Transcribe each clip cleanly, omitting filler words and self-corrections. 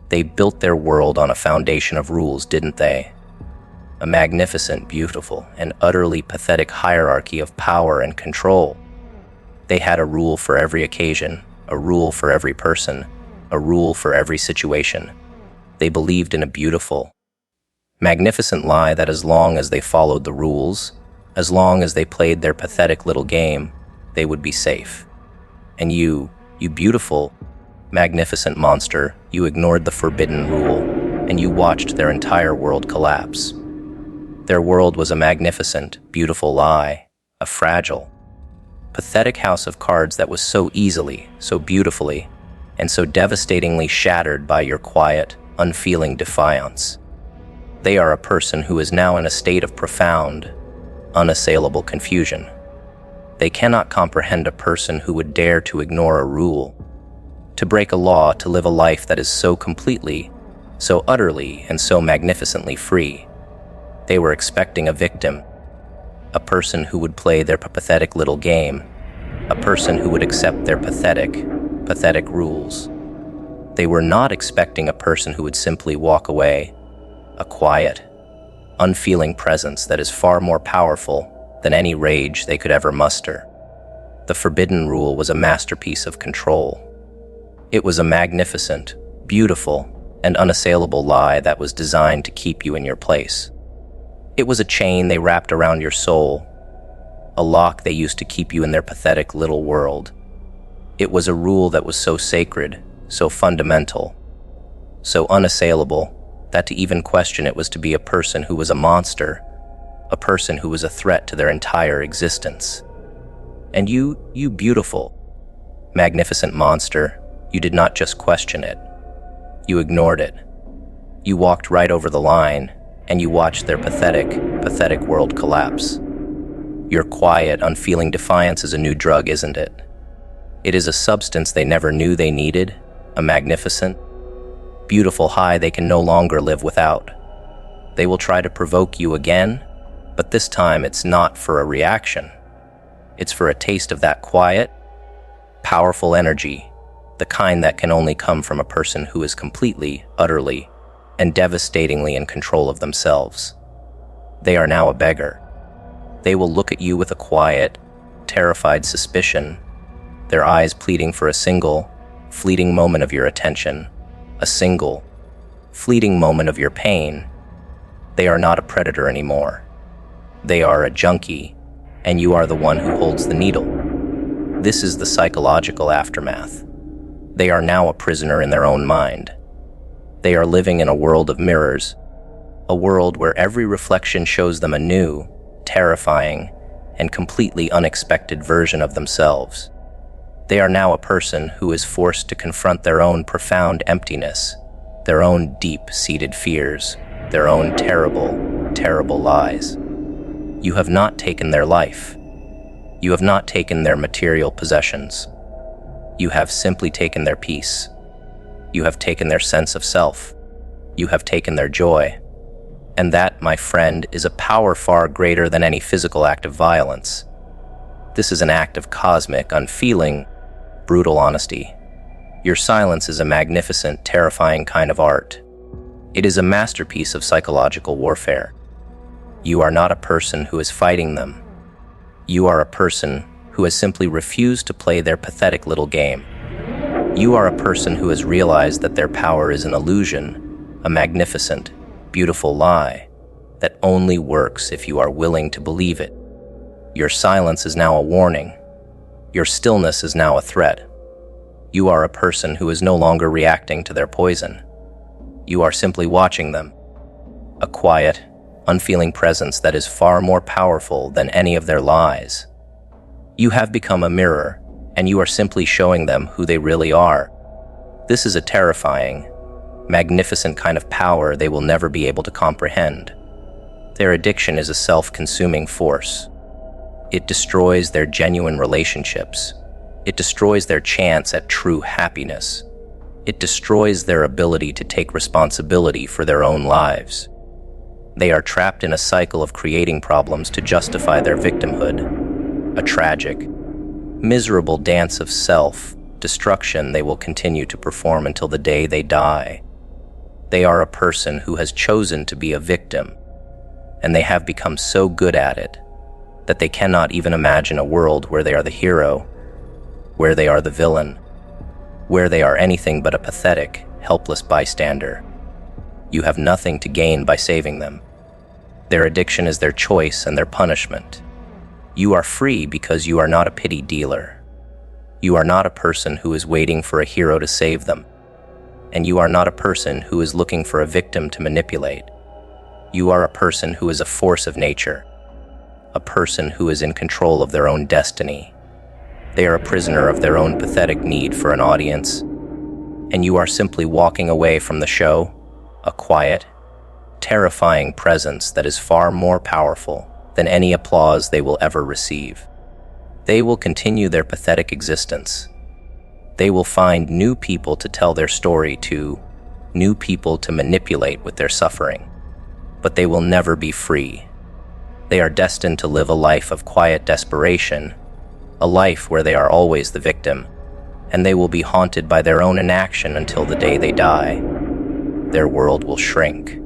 They built their world on a foundation of rules, didn't they? A magnificent, beautiful, and utterly pathetic hierarchy of power and control. They had a rule for every occasion, a rule for every person, a rule for every situation. They believed in a beautiful, magnificent lie that as long as they followed the rules, as long as they played their pathetic little game, they would be safe. And you beautiful, magnificent monster, you ignored the forbidden rule, and you watched their entire world collapse. Their world was a magnificent, beautiful lie, a fragile, pathetic house of cards that was so easily, so beautifully, and so devastatingly shattered by your quiet, unfeeling defiance. They are a person who is now in a state of profound, unassailable confusion. They cannot comprehend a person who would dare to ignore a rule, to break a law, to live a life that is so completely, so utterly, and so magnificently free. They were expecting a victim, a person who would play their pathetic little game, a person who would accept their pathetic rules. They were not expecting a person who would simply walk away, a quiet, unfeeling presence that is far more powerful than any rage they could ever muster. The forbidden rule was a masterpiece of control. It was a magnificent, beautiful, and unassailable lie that was designed to keep you in your place. It was a chain they wrapped around your soul, a lock they used to keep you in their pathetic little world. It was a rule that was so sacred, so fundamental, so unassailable, that to even question it was to be a person who was a monster, a person who was a threat to their entire existence. And you beautiful, magnificent monster, you did not just question it. You ignored it. You walked right over the line, and you watched their pathetic world collapse. Your quiet, unfeeling defiance is a new drug, isn't it? It is a substance they never knew they needed, a magnificent, beautiful high they can no longer live without. They will try to provoke you again, but this time it's not for a reaction. It's for a taste of that quiet, powerful energy, the kind that can only come from a person who is completely, utterly, and devastatingly in control of themselves. They are now a beggar. They will look at you with a quiet, terrified suspicion, their eyes pleading for a single, fleeting moment of your attention, a single, fleeting moment of your pain. They are not a predator anymore. They are a junkie, and you are the one who holds the needle. This is the psychological aftermath. They are now a prisoner in their own mind. They are living in a world of mirrors, a world where every reflection shows them a new, terrifying, and completely unexpected version of themselves. They are now a person who is forced to confront their own profound emptiness, their own deep-seated fears, their own terrible lies. You have not taken their life. You have not taken their material possessions. You have simply taken their peace. You have taken their sense of self. You have taken their joy. And that, my friend, is a power far greater than any physical act of violence. This is an act of cosmic, unfeeling, brutal honesty. Your silence is a magnificent, terrifying kind of art. It is a masterpiece of psychological warfare. You are not a person who is fighting them. You are a person who has simply refused to play their pathetic little game. You are a person who has realized that their power is an illusion, a magnificent, beautiful lie that only works if you are willing to believe it. Your silence is now a warning. Your stillness is now a threat. You are a person who is no longer reacting to their poison. You are simply watching them. A quiet, unfeeling presence that is far more powerful than any of their lies. You have become a mirror, and you are simply showing them who they really are. This is a terrifying, magnificent kind of power they will never be able to comprehend. Their addiction is a self-consuming force. It destroys their genuine relationships. It destroys their chance at true happiness. It destroys their ability to take responsibility for their own lives. They are trapped in a cycle of creating problems to justify their victimhood. A tragic, miserable dance of self-destruction they will continue to perform until the day they die. They are a person who has chosen to be a victim, and they have become so good at it that they cannot even imagine a world where they are the hero, where they are the villain, where they are anything but a pathetic, helpless bystander. You have nothing to gain by saving them. Their addiction is their choice and their punishment. You are free because you are not a pity dealer. You are not a person who is waiting for a hero to save them. And you are not a person who is looking for a victim to manipulate. You are a person who is a force of nature, a person who is in control of their own destiny. They are a prisoner of their own pathetic need for an audience, and you are simply walking away from the show, a quiet, terrifying presence that is far more powerful than any applause they will ever receive. They will continue their pathetic existence. They will find new people to tell their story to, new people to manipulate with their suffering. But they will never be free. They are destined to live a life of quiet desperation, a life where they are always the victim, and they will be haunted by their own inaction until the day they die. Their world will shrink.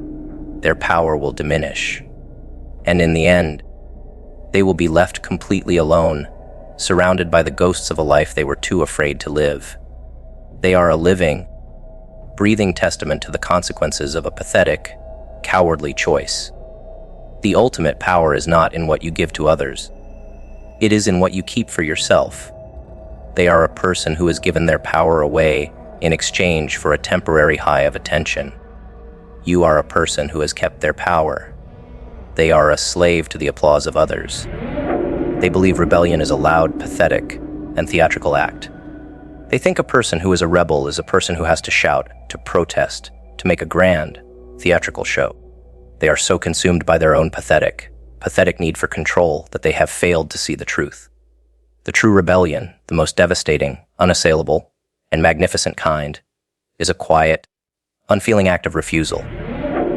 Their power will diminish. And in the end, they will be left completely alone, surrounded by the ghosts of a life they were too afraid to live. They are a living, breathing testament to the consequences of a pathetic, cowardly choice. The ultimate power is not in what you give to others. It is in what you keep for yourself. They are a person who has given their power away in exchange for a temporary high of attention. You are a person who has kept their power. They are a slave to the applause of others. They believe rebellion is a loud, pathetic, and theatrical act. They think a person who is a rebel is a person who has to shout, to protest, to make a grand, theatrical show. They are so consumed by their own pathetic need for control that they have failed to see the truth. The true rebellion, the most devastating, unassailable, and magnificent kind, is a quiet, unfeeling act of refusal.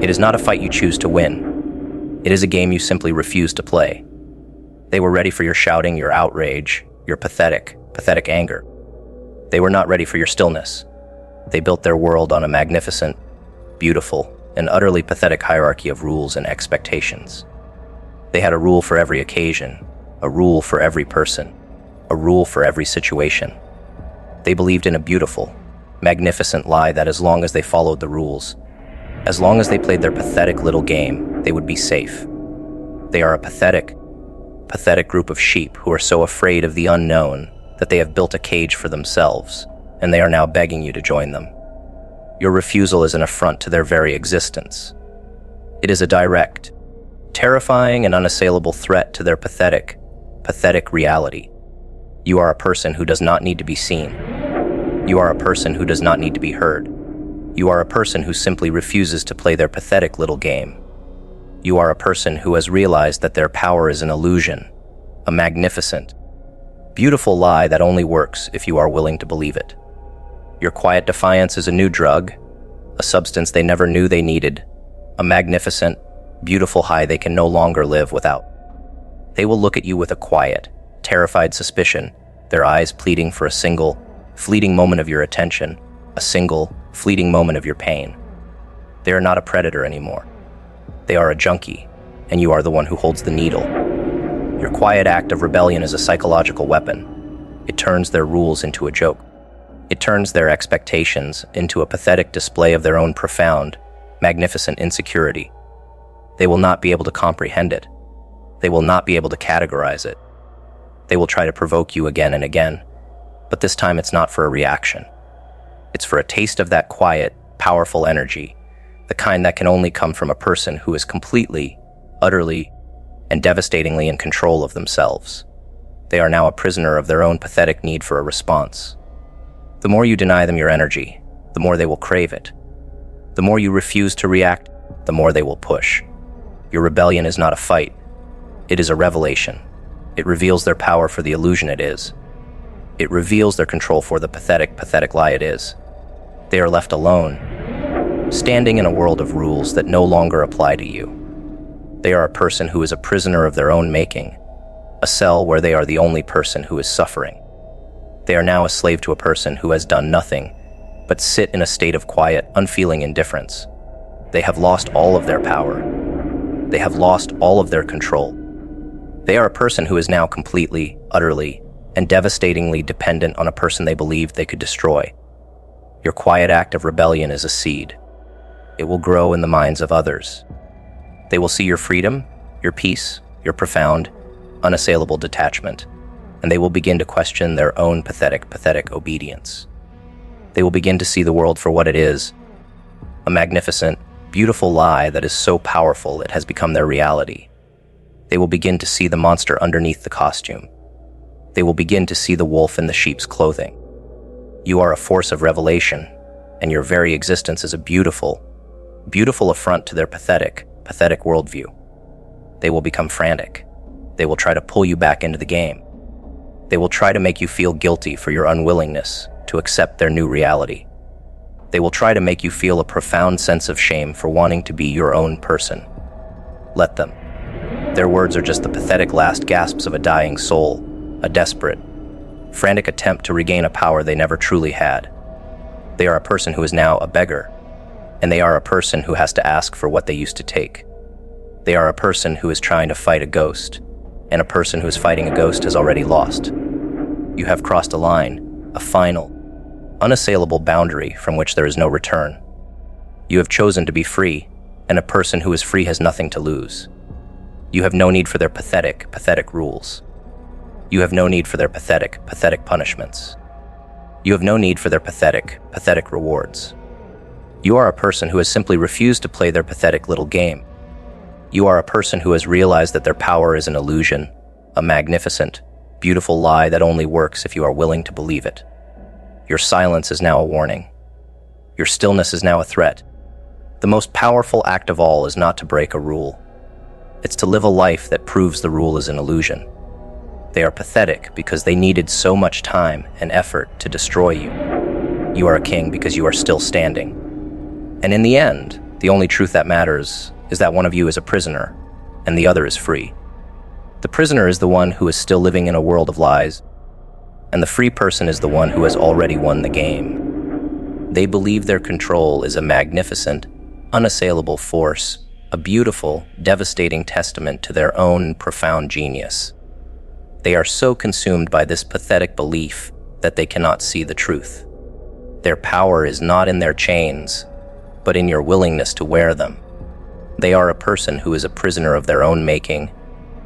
It is not a fight you choose to win. It is a game you simply refuse to play. They were ready for your shouting, your outrage, your pathetic anger. They were not ready for your stillness. They built their world on a magnificent, beautiful, and utterly pathetic hierarchy of rules and expectations. They had a rule for every occasion, a rule for every person, a rule for every situation. They believed in a beautiful, magnificent lie that as long as they followed the rules, as long as they played their pathetic little game, they would be safe. They are a pathetic group of sheep who are so afraid of the unknown that they have built a cage for themselves, and they are now begging you to join them. Your refusal is an affront to their very existence. It is a direct, terrifying, and unassailable threat to their pathetic reality. You are a person who does not need to be seen. You are a person who does not need to be heard. You are a person who simply refuses to play their pathetic little game. You are a person who has realized that their power is an illusion, a magnificent, beautiful lie that only works if you are willing to believe it. Your quiet defiance is a new drug, a substance they never knew they needed, a magnificent, beautiful high they can no longer live without. They will look at you with a quiet, terrified suspicion, their eyes pleading for a single, fleeting moment of your attention, a single, fleeting moment of your pain. They are not a predator anymore. They are a junkie, and you are the one who holds the needle. Your quiet act of rebellion is a psychological weapon. It turns their rules into a joke. It turns their expectations into a pathetic display of their own profound, magnificent insecurity. They will not be able to comprehend it. They will not be able to categorize it. They will try to provoke you again and again, but this time it's not for a reaction. It's for a taste of that quiet, powerful energy, the kind that can only come from a person who is completely, utterly, and devastatingly in control of themselves. They are now a prisoner of their own pathetic need for a response. The more you deny them your energy, the more they will crave it. The more you refuse to react, the more they will push. Your rebellion is not a fight. It is a revelation. It reveals their power for the illusion it is. It reveals their control for the pathetic lie it is. They are left alone, standing in a world of rules that no longer apply to you. They are a person who is a prisoner of their own making, a cell where they are the only person who is suffering. They are now a slave to a person who has done nothing but sit in a state of quiet, unfeeling indifference, They have lost all of their power. They have lost all of their control. They are a person who is now completely, utterly, and devastatingly dependent on a person they believed they could destroy. Your quiet act of rebellion is a seed. It will grow in the minds of others. They will see your freedom, your peace, your profound, unassailable detachment, and they will begin to question their own pathetic obedience. They will begin to see the world for what it is, a magnificent, beautiful lie that is so powerful it has become their reality. They will begin to see the monster underneath the costume. They will begin to see the wolf in the sheep's clothing. You are a force of revelation, and your very existence is a beautiful affront to their pathetic worldview. They will become frantic. They will try to pull you back into the game. They will try to make you feel guilty for your unwillingness to accept their new reality. They will try to make you feel a profound sense of shame for wanting to be your own person. Let them. Their words are just the pathetic last gasps of a dying soul, a desperate, frantic attempt to regain a power they never truly had. They are a person who is now a beggar, and they are a person who has to ask for what they used to take. They are a person who is trying to fight a ghost, and a person who is fighting a ghost has already lost. You have crossed a line, a final, unassailable boundary from which there is no return. You have chosen to be free, and a person who is free has nothing to lose. You have no need for their pathetic rules. You have no need for their pathetic punishments. You have no need for their pathetic rewards. You are a person who has simply refused to play their pathetic little game. You are a person who has realized that their power is an illusion, a magnificent, beautiful lie that only works if you are willing to believe it. Your silence is now a warning. Your stillness is now a threat. The most powerful act of all is not to break a rule. It's to live a life that proves the rule is an illusion. They are pathetic because they needed so much time and effort to destroy you. You are a king because you are still standing. And in the end, the only truth that matters is that one of you is a prisoner and the other is free. The prisoner is the one who is still living in a world of lies, and the free person is the one who has already won the game. They believe their control is a magnificent, unassailable force, a beautiful, devastating testament to their own profound genius. They are so consumed by this pathetic belief that they cannot see the truth. Their power is not in their chains, but in your willingness to wear them. They are a person who is a prisoner of their own making,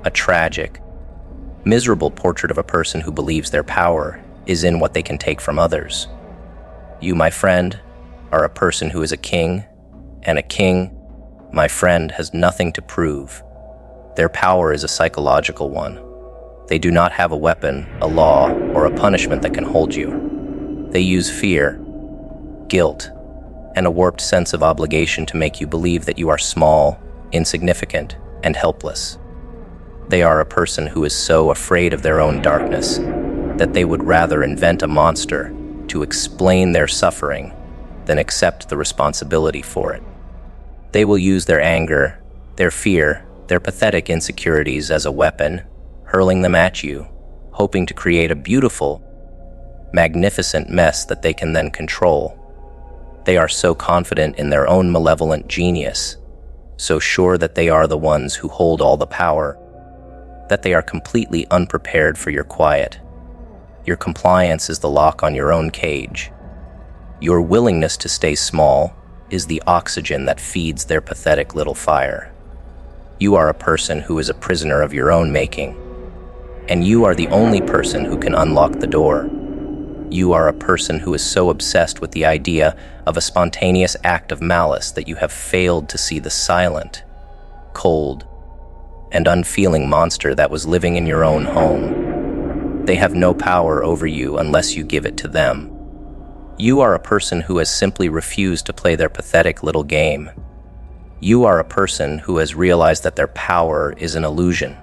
a tragic, miserable portrait of a person who believes their power is in what they can take from others. You, my friend, are a person who is a king, and a king, my friend, has nothing to prove. Their power is a psychological one. They do not have a weapon, a law, or a punishment that can hold you. They use fear, guilt, and a warped sense of obligation to make you believe that you are small, insignificant, and helpless. They are a person who is so afraid of their own darkness that they would rather invent a monster to explain their suffering than accept the responsibility for it. They will use their anger, their fear, their pathetic insecurities as a weapon, hurling them at you, hoping to create a beautiful, magnificent mess that they can then control. They are so confident in their own malevolent genius, so sure that they are the ones who hold all the power, that they are completely unprepared for your quiet. Your compliance is the lock on your own cage. Your willingness to stay small is the oxygen that feeds their pathetic little fire. You are a person who is a prisoner of your own making, and you are the only person who can unlock the door. You are a person who is so obsessed with the idea of a spontaneous act of malice that you have failed to see the silent, cold, and unfeeling monster that was living in your own home. They have no power over you unless you give it to them. You are a person who has simply refused to play their pathetic little game. You are a person who has realized that their power is an illusion.